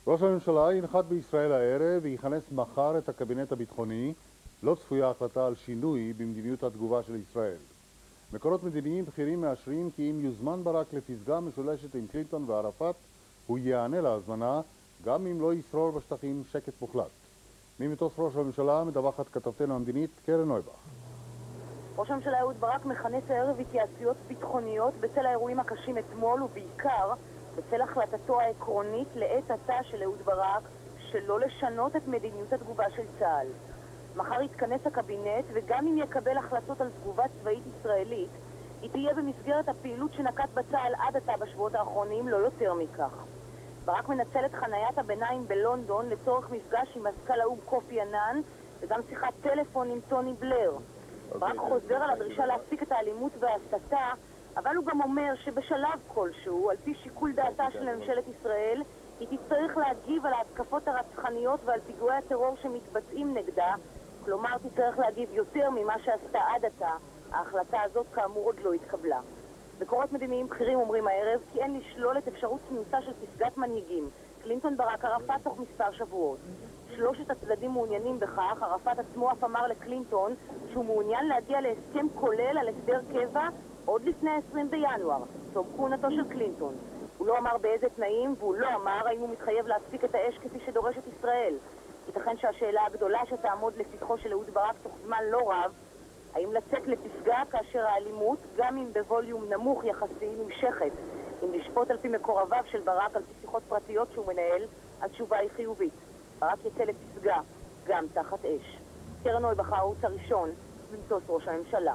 ראש הממשלה ינחת בישראל הערב ויכנס מחר את הקבינט הביטחוני. לא צפויה החלטה על שינוי במדיניות התגובה של ישראל. מקורות מדיניים בכירים מאשרים כי אם יוזמן ברק לפסגה משולשת עם קלינטון וערפאת, הוא יענה להזמנה, גם אם לא ישרור בשטחים שקט מוחלט. ממטוס ראש הממשלה מדווחת כתבתנו המדינית קרן נויבך. ראש הממשלה אהוד ברק מכנס הערב התייעצויות ביטחוניות בצל האירועים הקשים אתמול, ובעיקר בצל החלטתו העקרונית לעת עתה של אהוד ברק שלא לשנות את מדיניות התגובה של צה"ל. מחר יתכנס הקבינט, וגם אם יקבל החלטות על תגובה צבאית ישראלית, היא תהיה במסגרת הפעילות שנקט בצה"ל עד עתה בשבועות האחרונים, לא יותר מכך. ברק מנצל את חניית הביניים בלונדון לצורך מפגש עם מזכ"ל האו"ם קופי אנאן, וגם שיחת טלפון עם טוני בלר. ברק חוזר על הדרישה להפסיק את האלימות וההסתה, אבל הוא גם אומר שבשלב כלשהו, על פי שיקול דעתה של ממשלת ישראל, היא תצטרך להגיב על ההתקפות הרצחניות ועל פיגועי הטרור שמתבצעים נגדה, כלומר תצטרך להגיב יותר ממה שעשתה עד עתה. ההחלטה הזאת כאמור עוד לא התקבלה. מקורות מדיניים בכירים אומרים הערב כי אין לשלול את אפשרות כינוסה של פסגת מנהיגים, קלינטון, ברק, ערפאת, תוך מספר שבועות. שלושת הצדדים מעוניינים בכך. ערפאת עצמו אף אמר לקלינטון שהוא מעוניין להגיע להסכם כולל על הסדר קבע עוד לפני 20 בינואר, תום כהונתו של קלינטון. הוא לא אמר באיזה תנאים, והוא לא אמר האם הוא מתחייב להפסיק את האש כפי שדורשת ישראל. ייתכן שהשאלה הגדולה שתעמוד לפתחו של אהוד ברק תוך זמן לא רב, האם לצאת לפסגה כאשר האלימות, גם אם בווליום נמוך יחסי, נמשכת. אם לשפוט על פי מקורביו של ברק על פי שיחות פרטיות שהוא מנהל, התשובה היא חיובית. ברק יצא לפסגה, גם תחת אש. קרן נויבך, הערוץ הראשון, במטוס ראש הממשלה.